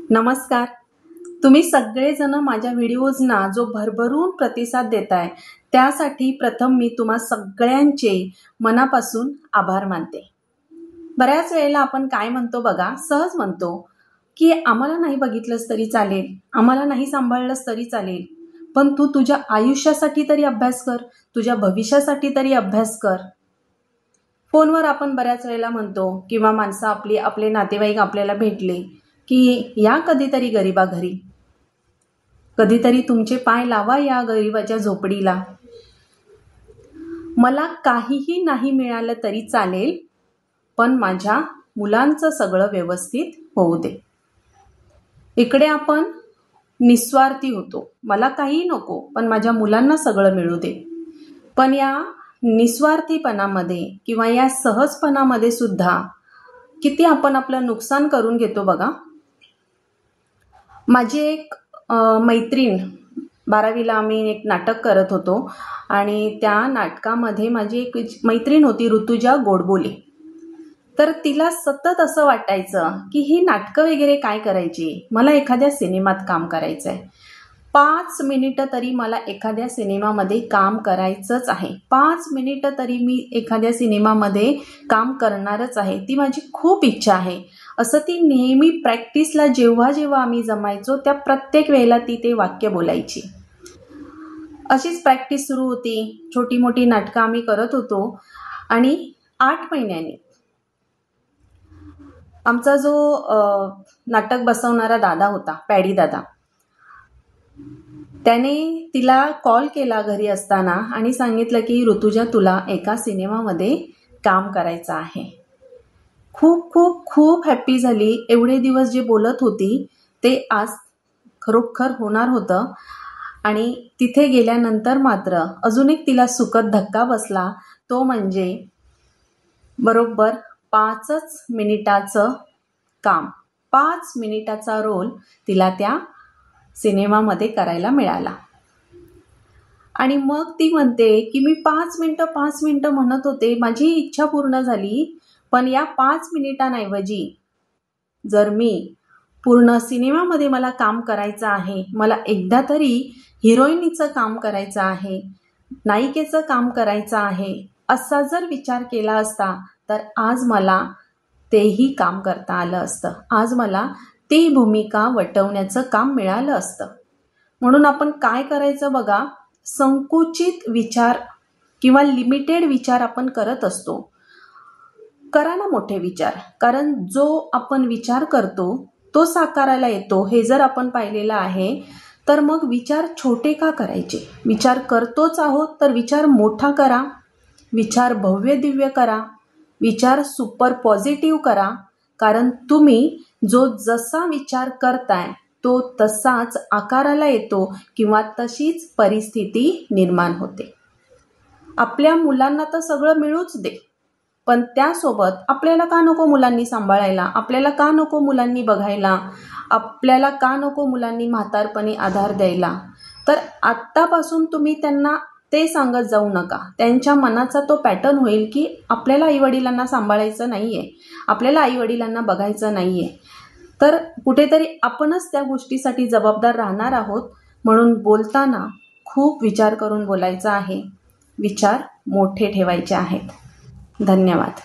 नमस्कार. तुम्ही सगळेजण माझ्या व्हिडिओजना जो भरभरून प्रतिसाद देताय त्यासाठी प्रथम मी तुम्हा सगळ्यांचे मनापासून आभार मानते. बऱ्याच वेळेला आपण काय म्हणतो बघा, सहज म्हणतो की आम्हाला नाही बघितलंस तरी चालेल, आम्हाला नाही सांभाळलंस तरी चालेल, पण तू तुझ्या आयुष्यासाठी तरी अभ्यास कर, तुझ्या भविष्यासाठी तरी अभ्यास कर. फोनवर आपण बऱ्याच वेळेला म्हणतो किंवा माणसं आपले नातेवाईक आपल्याला भेटले की या कधीतरी गरीबा घरी, कधीतरी तुमचे पाय लावा या गरीबाच्या झोपडीला. मला काहीही नाही मिळालं तरी चालेल, पण माझ्या मुलांचं सगळं व्यवस्थित होऊ दे. इकडे आपण निस्वार्थी होतो, मला काही नको पण माझ्या मुलांना सगळं मिळू दे. पण या निस्वार्थीपणामध्ये किंवा या सहजपणामध्ये सुद्धा किती आपण आपलं नुकसान करून घेतो बघा. माझी एक मैत्रीण, 12वीला आम्ही एक नाटक करत होतो आणि त्या नाटकामध्ये माझी एक मैत्रीण होती ऋतुजा गोडबोले. तर तिला सतत असं वाटायचं की ही नाटकं वगैरे काय करायची, मला एखाद्या सिनेमात काम करायचं आहे. 5 मिनिटं तरी मला एखाद्या सिनेमामध्ये काम करायचंच आहे, 5 मिनिटं तरी मी एखाद्या सिनेमामध्ये काम करणारच आहे, ती माझी खूप इच्छा आहे, असं ती नेहमी प्रॅक्टिसला जेव्हा जेव्हा आम्ही जमायचो त्या प्रत्येक वेळेला ती ते वाक्य बोलायची. अशीच प्रॅक्टिस सुरू होती, छोटी मोठी नाटकं आम्ही करत होतो. आणि 8 महिन्यांनी आमचा जो नाटक बसवणारा दादा होता, पॅडी दादा, त्याने तिला कॉल केला घरी असताना आणि सांगितलं की ऋतुजा तुला एका सिनेमामध्ये काम करायचं आहे. खूप खूप खूप हॅप्पी झाली. एवढे दिवस जे बोलत होती ते आज खरोखर होणार होतं. आणि तिथे गेल्यानंतर मात्र अजून एक तिला सुखद धक्का बसला, तो म्हणजे बरोबर 5 मिनिटाचं काम, 5 मिनिटाचा रोल तिला त्या सिनेमामध्ये करायला मिळाला. आणि मग ती म्हणते की मी 5 मिनिटं म्हणत होते, माझी इच्छा पूर्ण झाली, पण या 5 मिनिटांऐवजी जर मी पूर्ण सिनेमामध्ये मला काम करायचं आहे, मला एकदा तरी हिरोईनीचं काम करायचं आहे, नायिकेचं काम करायचं आहे, असा जर विचार केला असता तर आज मला तेही काम करता आलं असतं, आज मला ती भूमिका वटवण्याचं काम मिळालं असतं. म्हणून आपण काय करायचं बघा, संकुचित विचार किंवा लिमिटेड विचार आपण करत असतो. करा ना मोठे विचार, कारण जो आपण विचार करतो तो साकारायला येतो हे जर आपण पाहिलेलं आहे. तर मग विचार छोटे का करायचे? विचार करतोच आहोत तर विचार मोठा करा, विचार भव्य दिव्य करा, विचार सुपर पॉझिटिव्ह करा. कारण तुम्ही जो जसा विचार करताय तो तसाच आकाराला येतो किंवा तशीच परिस्थिती निर्माण होते. आपल्या मुलांना तर सगळं मिळूच दे, पण त्यासोबत आपल्याला का नको मुलांनी सांभाळायला, आपल्याला का नको मुलांनी बघायला, आपल्याला का नको मुलांनी म्हातारपणी आधार द्यायला. तर आत्तापासून तुम्ही त्यांना ते सांगत जाऊ नका. त्यांच्या मनाचा तो पॅटर्न होईल की आपल्याला आईवडिलांना सांभाळायचं नाहीये, आपल्याला आईवडिलांना बघायचं नाहीये. तर कुठेतरी आपणच त्या गोष्टीसाठी जबाबदार राहणार आहोत. म्हणून बोलताना खूप विचार करून बोलायचं आहे, विचार मोठे ठेवायचे आहेत. धन्यवाद.